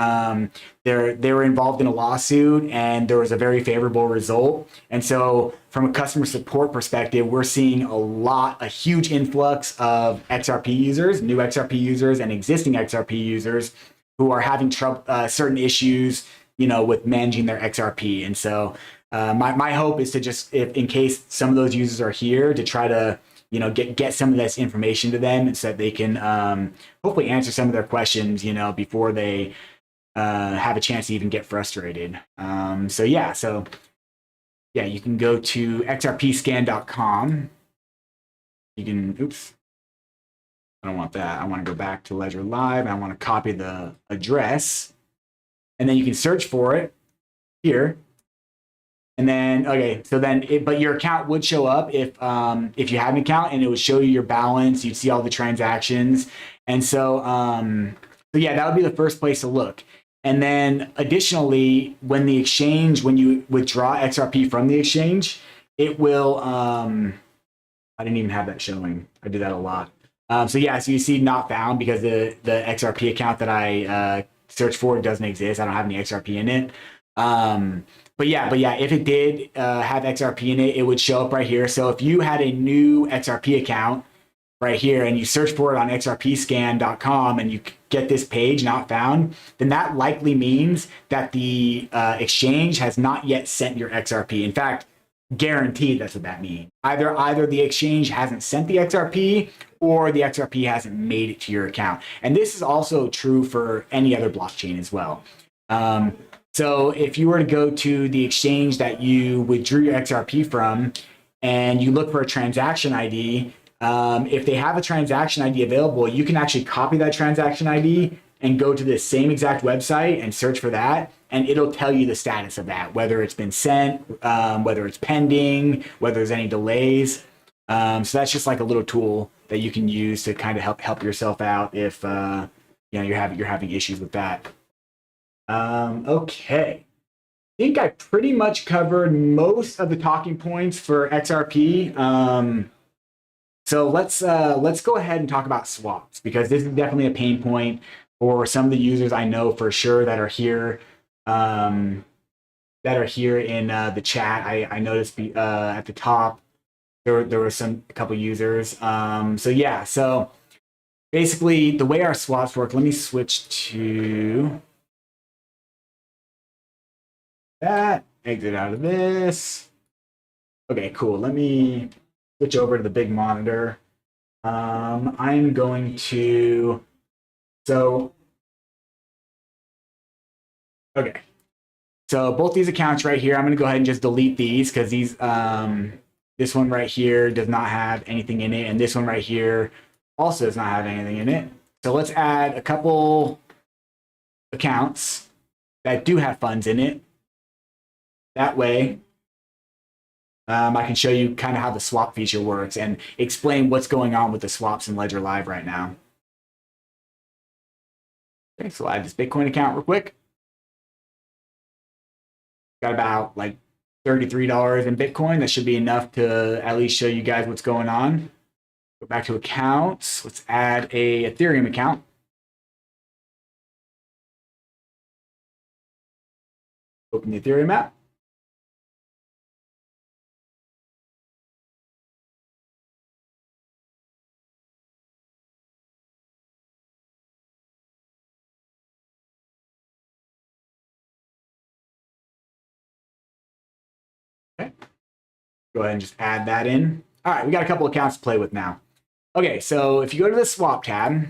they were involved in a lawsuit and there was a very favorable result. And so from a customer support perspective, we're seeing a huge influx of XRP users, new XRP users and existing XRP users who are having certain issues with managing their XRP. And so my hope is to just, in case some of those users are here, to try to get some of this information to them so that they can hopefully answer some of their questions before they have a chance to even get frustrated. So you can go to xrpscan.com. You can, oops, I don't want that. I want to go back to Ledger Live. I want to copy the address. And then you can search for it here. And then, but your account would show up if you have an account, and it would show you your balance. You'd see all the transactions. And so that would be the first place to look. And then additionally, when you withdraw XRP from the exchange, it will, I didn't even have that showing. I do that a lot. So yeah, so you see not found because the XRP account that I searched for doesn't exist. I don't have any XRP in it. But yeah, if it did have XRP in it, it would show up right here. So if you had a new XRP account right here and you search for it on xrpscan.com and you get this page not found, then that likely means that the exchange has not yet sent your XRP. In fact, guaranteed that's what that means. Either the exchange hasn't sent the XRP or the XRP hasn't made it to your account. And this is also true for any other blockchain as well. So if you were to go to the exchange that you withdrew your XRP from and you look for a transaction ID, if they have a transaction ID available, you can actually copy that transaction ID and go to the same exact website and search for that, and it'll tell you the status of that, whether it's been sent, whether it's pending, whether there's any delays. So that's just like a little tool that you can use to kind of help yourself out if you're having issues with that. Okay. I think I pretty much covered most of the talking points for XRP. So let's go ahead and talk about swaps, because this is definitely a pain point for some of the users I know for sure that are here in the chat. I noticed at the top there were a couple users. So basically the way our swaps work, let me switch to that, exit out of this. Okay, cool. Let me switch over to the big monitor. I'm going to, okay. So both these accounts right here, I'm going to go ahead and just delete these because these, this one right here does not have anything in it, and this one right here also does not have anything in it. So let's add a couple accounts that do have funds in it. That way, I can show you kind of how the swap feature works and explain what's going on with the swaps in Ledger Live right now. Okay, so I'll add this Bitcoin account real quick. Got about like $33 in Bitcoin. That should be enough to at least show you guys what's going on. Go back to accounts. Let's add a Ethereum account. Open the Ethereum app. Okay. Go ahead and just add that in. All right, we got a couple accounts to play with now. Okay, so if you go to the swap tab,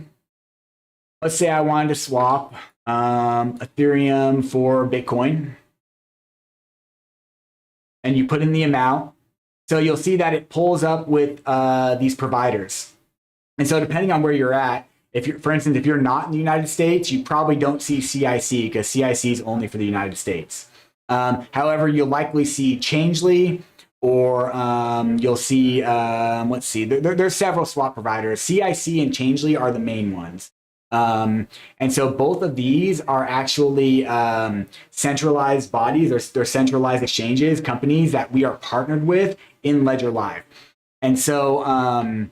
let's say I wanted to swap Ethereum for Bitcoin, and you put in the amount. So you'll see that it pulls up with these providers. And so depending on where you're at, for instance, if you're not in the United States, you probably don't see CIC because CIC is only for the United States. However, you'll likely see Changely, or you'll see, let's see, there's several swap providers. CIC and Changely are the main ones. And so both of these are actually centralized bodies. They're centralized exchanges, companies that we are partnered with in Ledger Live. And so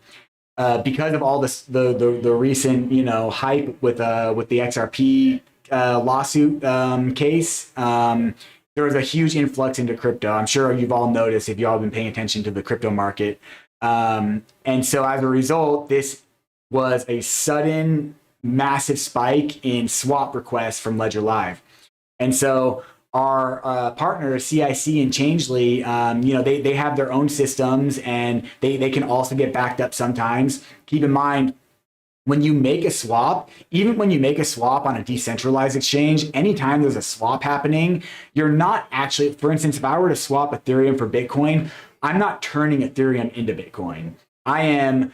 because of all this, the recent hype with the XRP lawsuit case, there was a huge influx into crypto. I'm sure you've all noticed if you all been paying attention to the crypto market. And so as a result, this was a sudden massive spike in swap requests from Ledger Live. And so our partners, CIC and Changely, they have their own systems, and they can also get backed up sometimes. Keep in mind, when you make a swap, even when you make a swap on a decentralized exchange, anytime there's a swap happening, you're not actually, for instance, if I were to swap Ethereum for Bitcoin, I'm not turning Ethereum into Bitcoin. I am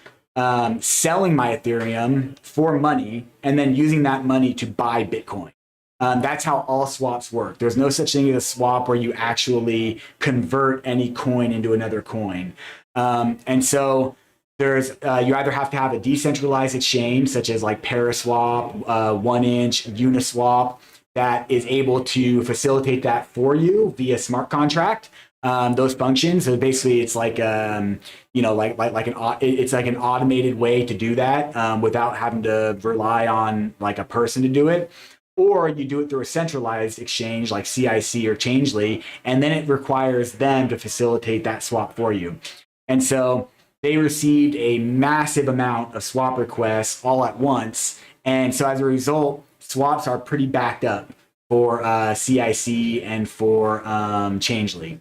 selling my Ethereum for money and then using that money to buy Bitcoin. That's how all swaps work. There's no such thing as a swap where you actually convert any coin into another coin. And so there's you either have to have a decentralized exchange, such as like Paraswap, 1inch, Uniswap, that is able to facilitate that for you via smart contract. Those functions. So basically, it's like it's like an automated way to do that without having to rely on like a person to do it. Or you do it through a centralized exchange like CIC or Changely, and then it requires them to facilitate that swap for you. And so they received a massive amount of swap requests all at once. And so as a result, swaps are pretty backed up for CIC and for Changely.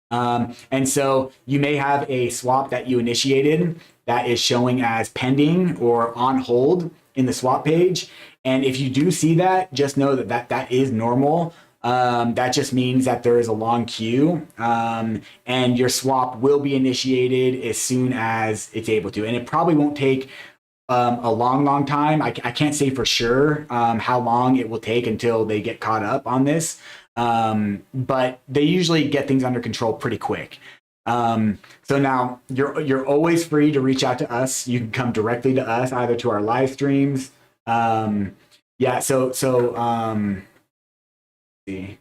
And so you may have a swap that you initiated that is showing as pending or on hold in the swap page. And if you do see that, just know that is normal. That just means that there is a long queue, and your swap will be initiated as soon as it's able to. And it probably won't take a long time. I can't say for sure how long it will take until they get caught up on this. But they usually get things under control pretty quick. So now you're always free to reach out to us. You can come directly to us, either to our live streams. Yeah. So see.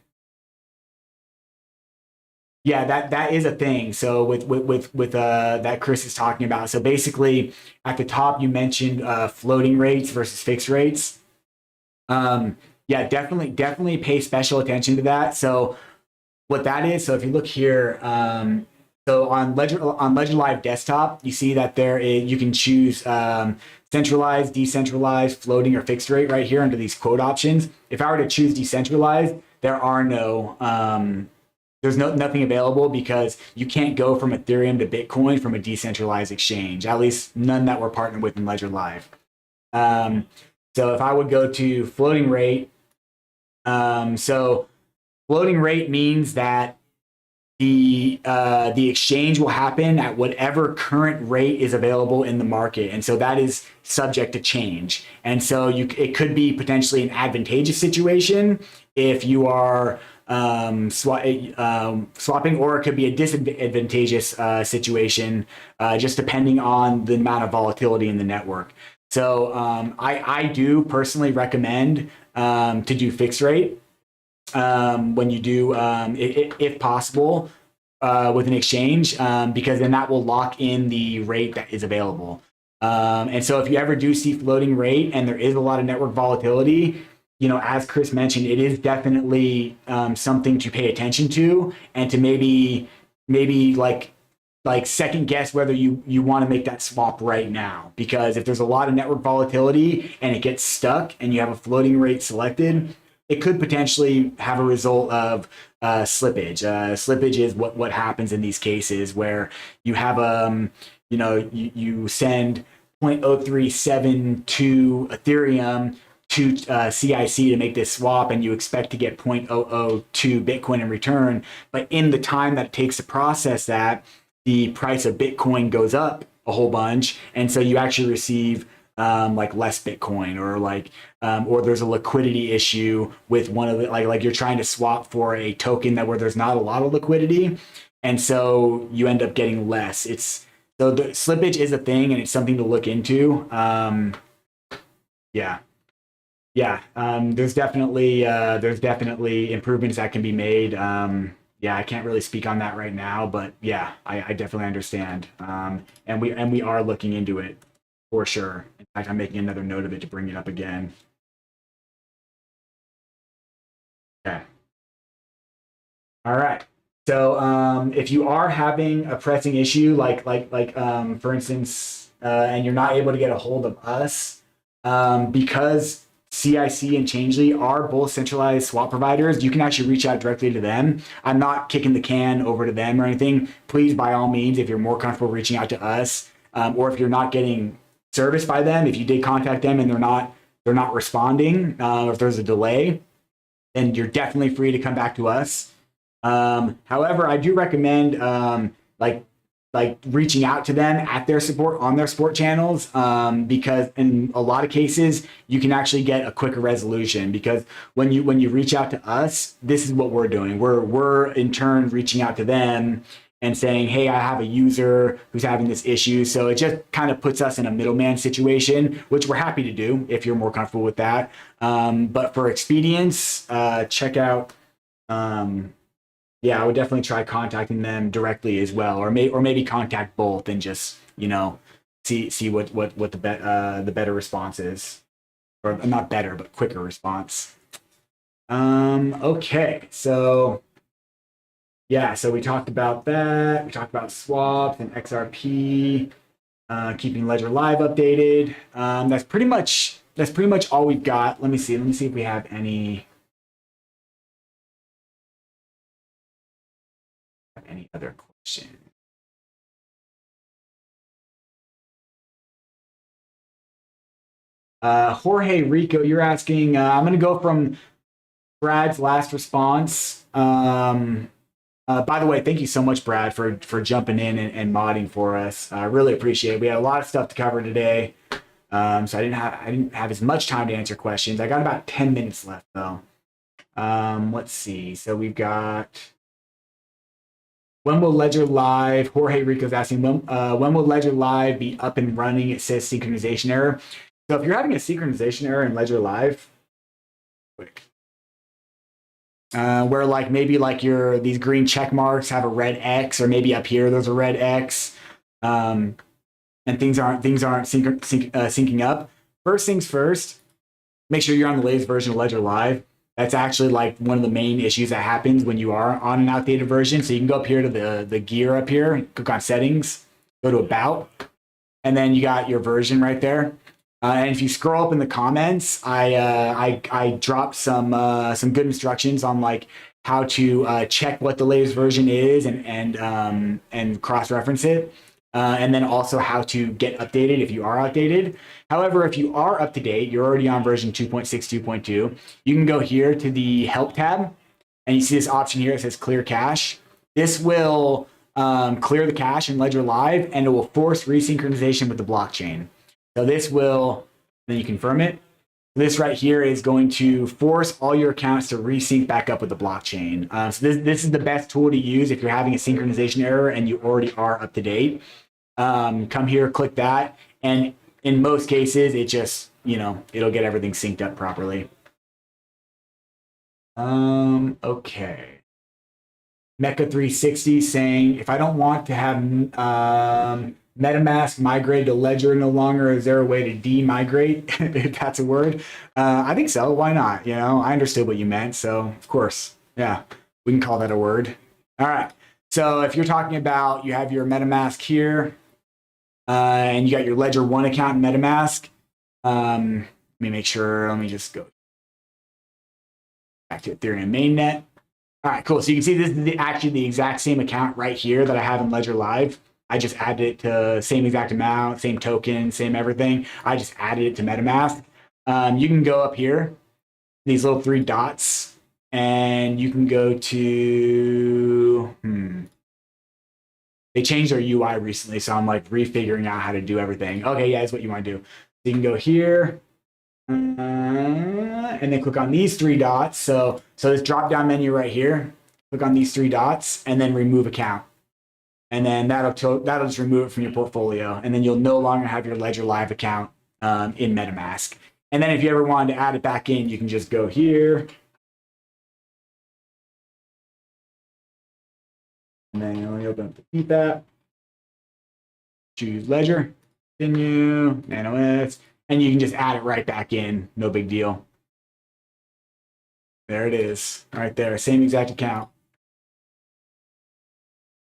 Yeah, that is a thing. So with that Chris is talking about. So basically, at the top you mentioned floating rates versus fixed rates. Yeah, definitely pay special attention to that. So what that is, so if you look here, so on Ledger Live desktop, you see that you can choose centralized, decentralized, floating, or fixed rate right here under these quote options. If I were to choose decentralized, there are there's nothing available because you can't go from Ethereum to Bitcoin from a decentralized exchange, at least none that we're partnered with in Ledger Live. So if I would go to floating rate, so floating rate means that the exchange will happen at whatever current rate is available in the market, and so that is subject to change. And so it could be potentially an advantageous situation if you are swapping, or it could be a disadvantageous situation, just depending on the amount of volatility in the network. So I do personally recommend to do fixed rate when you do, if possible, with an exchange, because then that will lock in the rate that is available. And so if you ever do see floating rate and there is a lot of network volatility, as Chris mentioned, it is definitely something to pay attention to, and to maybe like second guess whether you want to make that swap right now. Because if there's a lot of network volatility and it gets stuck and you have a floating rate selected, it could potentially have a result of slippage. Slippage is what happens in these cases where you have you send 0.0372 Ethereum to CIC to make this swap, and you expect to get 0.002 Bitcoin in return. But in the time that it takes to process that, the price of Bitcoin goes up a whole bunch, and so you actually receive less Bitcoin, or there's a liquidity issue with one of the like you're trying to swap for a token where there's not a lot of liquidity, and so you end up getting less. So the slippage is a thing, and it's something to look into. There's definitely improvements that can be made. I can't really speak on that right now, but yeah, I definitely understand. And we are looking into it for sure. In fact, I'm making another note of it to bring it up again. Okay. All right. So if you are having a pressing issue, like for instance, and you're not able to get a hold of us, because CIC and Changely are both centralized swap providers, you can actually reach out directly to them. I'm not kicking the can over to them or anything. Please, by all means, if you're more comfortable reaching out to us, or if you're not getting service by them, if you did contact them and they're not responding, or if there's a delay, then you're definitely free to come back to us. However, I do recommend reaching out to them at their support channels, because in a lot of cases you can actually get a quicker resolution, because when you reach out to us, this is what we're doing. We're in turn reaching out to them and saying, hey, I have a user who's having this issue. So it just kind of puts us in a middleman situation, which we're happy to do if you're more comfortable with that. But for expedience, check out, yeah, I would definitely try contacting them directly as well, or maybe contact both and just, see what the better response is, or not better, but quicker response. Okay, so yeah, so we talked about that. We talked about swaps and XRP, keeping Ledger Live updated. That's pretty much all we've got. Let me see if we have any other questions. Jorge Rico, you're asking. I'm going to go from Brad's last response. By the way, thank you so much, Brad, for jumping in and modding for us. I really appreciate it. We had a lot of stuff to cover today, so I didn't have as much time to answer questions. I got about 10 minutes left though. Let's see. So we've got, when will Ledger Live? Jorge Rico's asking, when will Ledger Live be up and running? It says synchronization error. So if you're having a synchronization error in Ledger Live, quick. Where like maybe like these green check marks have a red X, or maybe up here there's a red X, and things aren't syncing up. First things first, make sure you're on the latest version of Ledger Live. That's actually like one of the main issues that happens when you are on an outdated version. So you can go up here to the gear up here, click on settings, go to about, and then you got your version right there. And if you scroll up in the comments, I dropped some good instructions on like how to check what the latest version is and cross reference it, and then also how to get updated if you are outdated. However, if you are up to date, you're already on version 2.62.2. You can go here to the help tab, and you see this option here that says clear cache. This will clear the cache in Ledger Live, and it will force resynchronization with the blockchain. So this will, then you confirm it. This right here is going to force all your accounts to resync back up with the blockchain. So this is the best tool to use if you're having a synchronization error and you already are up to date. Come here, click that, and in most cases, it just, it'll get everything synced up properly. Okay. Mecha360 saying, if I don't want to have MetaMask migrate to Ledger no longer, is there a way to de-migrate, if that's a word? I think so. Why not? I understood what you meant. So, of course, yeah, we can call that a word. All right. So if you're talking about, you have your MetaMask here, and you got your Ledger 1 account in MetaMask. Let me make sure. Let me just go back to Ethereum mainnet. All right, cool. So you can see this is actually the exact same account right here that I have in Ledger Live. I just added it to same exact amount, same token, same everything. I just added it to MetaMask. You can go up here, these little 3 dots, and you can go to, they changed their UI recently, so I'm like refiguring out how to do everything. Okay, yeah, that's what you want to do. So you can go here, and then click on these 3 dots. So this drop down menu right here, click on these 3 dots and then remove account. And then that'll just remove it from your portfolio. And then you'll no longer have your Ledger Live account in MetaMask. And then if you ever wanted to add it back in, you can just go here. And then you'll open up the Keep app. Choose Ledger, continue, NanoS. And you can just add it right back in. No big deal. There it is, right there. Same exact account.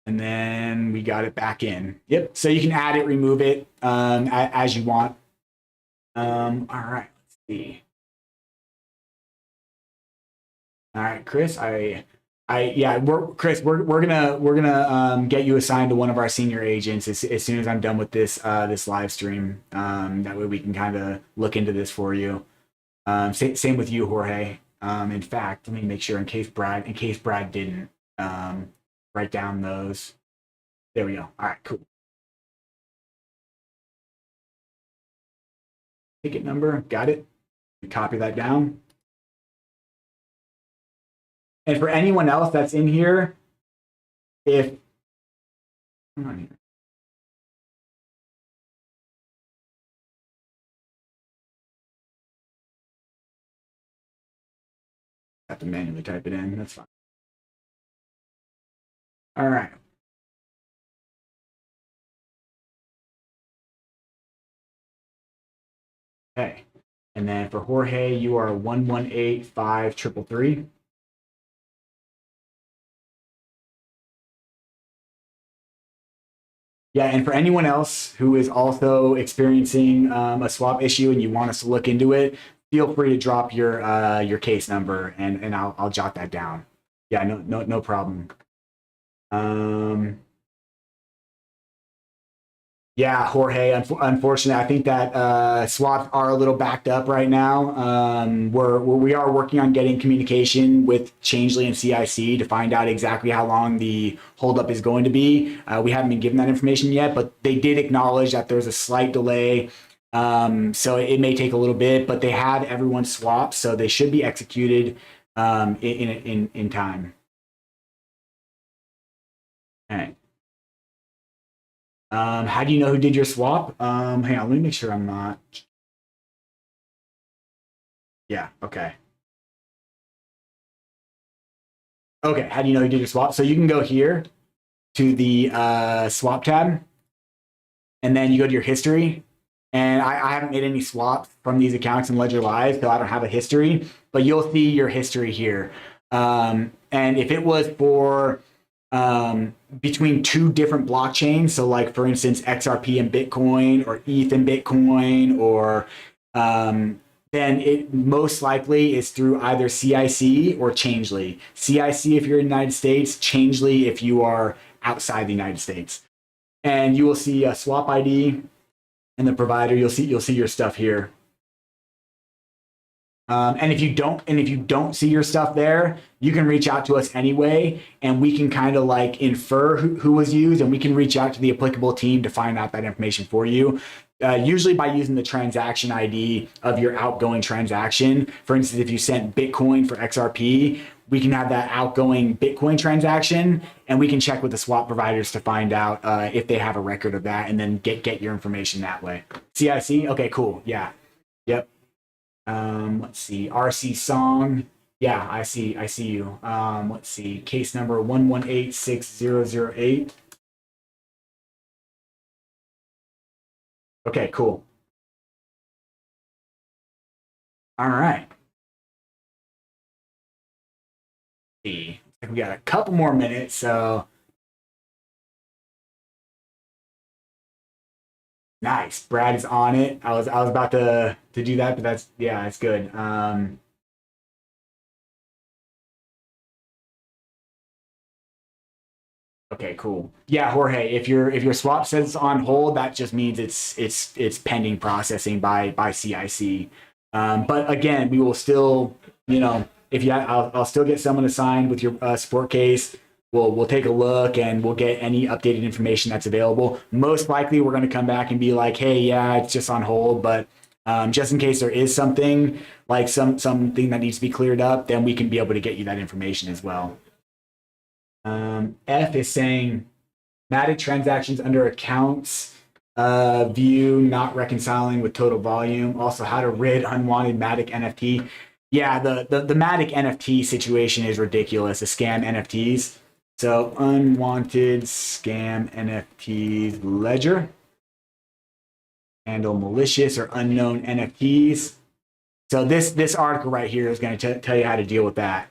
And then we got it back in. Yep. So you can add it, remove it as you want. All right. Let's see. All right, Chris. Chris. We're gonna get you assigned to one of our senior agents as soon as I'm done with this live stream. That way we can kind of look into this for you. Same with you, Jorge. In fact, let me make sure in case Brad didn't write down those. There we go. All right, cool. Ticket number, got it. Copy that down. And for anyone else that's in here, if Come on here. Have to manually type it in. That's fine. All right. Okay. And then for Jorge, you are 1185333. Yeah, and for anyone else who is also experiencing a swap issue and you want us to look into it, feel free to drop your case number and I'll jot that down. Yeah, no problem. Um, Yeah, Jorge. Unfortunately, I think that swaps are a little backed up right now. We are working on getting communication with Changelly and CIC to find out exactly how long the holdup is going to be. We haven't been given that information yet, but they did acknowledge that there's a slight delay. So it may take a little bit, but they have everyone swapped, so they should be executed in time. All right. How do you know who did your swap? Hang on, let me make sure I'm not. Yeah, okay. Okay, how do you know you did your swap? So you can go here to the swap tab, and then you go to your history. And I haven't made any swaps from these accounts in Ledger Live, so I don't have a history, but you'll see your history here. And if it was for between two different blockchains, so like for instance, XRP and Bitcoin, or ETH and Bitcoin, or then it most likely is through either CIC or Changelly. CIC if you're in the United States, Changelly if you are outside the United States. And you will see a swap ID and the provider. You'll see your stuff here. And if you don't see your stuff there, you can reach out to us anyway, and we can kind of like infer who was used, and we can reach out to the applicable team to find out that information for you. Usually by using the transaction ID of your outgoing transaction. For instance, if you sent Bitcoin for XRP, we can have that outgoing Bitcoin transaction, and we can check with the swap providers to find out if they have a record of that, and then get your information that way. CIC? Okay, cool. Yeah. Yep. Let's see. RC Song. Yeah, I see you. Let's see. Case number 1186008. Okay, cool. All right. See. We got a couple more minutes, so nice. Brad is on it. I was about to do that, but that's good. Okay, cool. Yeah, Jorge, if your swap says on hold, that just means it's pending processing by CIC. But again, we will still, if I'll still get someone assigned with your support case. We'll take a look and we'll get any updated information that's available. Most likely, we're going to come back and be like, hey, yeah, it's just on hold, but just in case there is something like something that needs to be cleared up, then we can be able to get you that information as well. F is saying matted transactions under accounts view not reconciling with total volume. Also, how to rid unwanted Matic NFT. Yeah, the Matic NFT situation is ridiculous. The scam NFTs. So unwanted scam NFTs ledger. Handle malicious or unknown NFTs. So this article right here is going to tell you how to deal with that.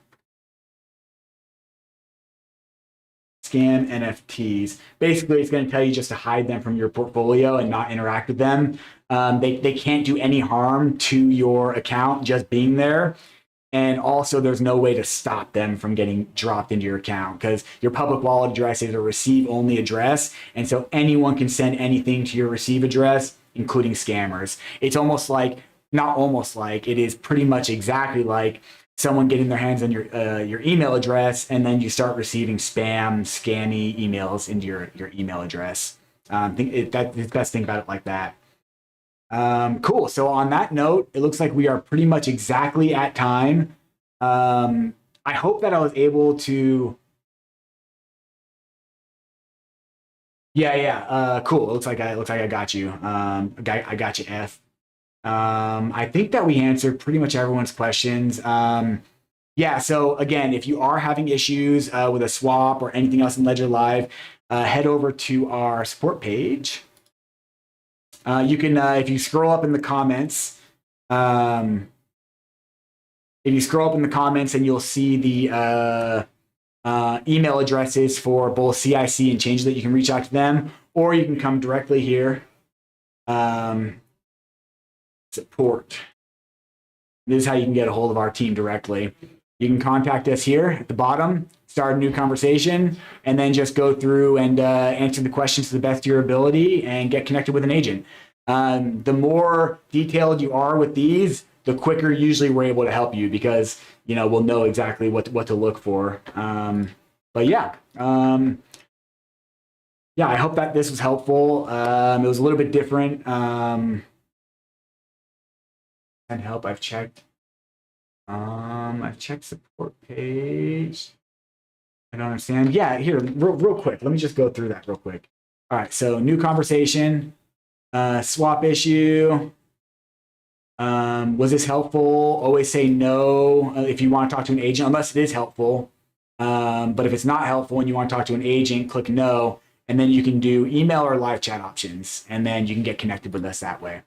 Scam NFTs. Basically, it's going to tell you just to hide them from your portfolio and not interact with them. They can't do any harm to your account just being there. And also, there's no way to stop them from getting dropped into your account because your public wallet address is a receive-only address. And so anyone can send anything to your receive address, including scammers. It's almost like, not almost like, it is pretty much exactly like someone getting their hands on your email address, and then you start receiving spam, scammy emails into your email address. That's the best thing about it like that. Cool. So on that note, it looks like we are pretty much exactly at time. I hope that I was able to Yeah. Cool. It looks like I got you. I got you, F. I think that we answered pretty much everyone's questions. Yeah. So again, if you are having issues with a swap or anything else in Ledger Live, head over to our support page. You can, if you scroll up in the comments, if you scroll up in the comments, and you'll see the email addresses for both CIC and Change that you can reach out to them, or you can come directly here. Support. This is how you can get a hold of our team directly. You can contact us here at the bottom, start a new conversation, and then just go through and answer the questions to the best of your ability and get connected with an agent. The more detailed you are with these, the quicker usually we're able to help you, because we'll know exactly what to look for. But yeah, I hope that this was helpful. It was a little bit different. And help. I've checked support page. I don't understand. Yeah, here, real quick. Let me just go through that real quick. All right, so new conversation, swap issue. Was this helpful? Always say no if you want to talk to an agent, unless it is helpful. But if it's not helpful and you want to talk to an agent, click no, and then you can do email or live chat options, and then you can get connected with us that way.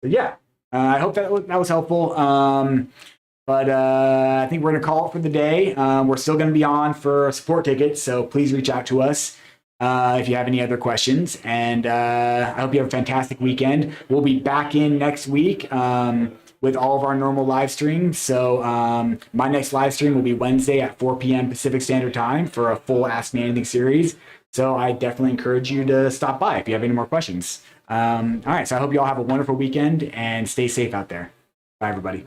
Yeah, I hope that was helpful. But I think we're going to call it for the day. We're still going to be on for support tickets, so please reach out to us if you have any other questions. And I hope you have a fantastic weekend. We'll be back in next week with all of our normal live streams. So my next live stream will be Wednesday at 4 p.m. Pacific Standard Time for a full Ask Me Anything series. So I definitely encourage you to stop by if you have any more questions. All right, so I hope you all have a wonderful weekend and stay safe out there. Bye, everybody.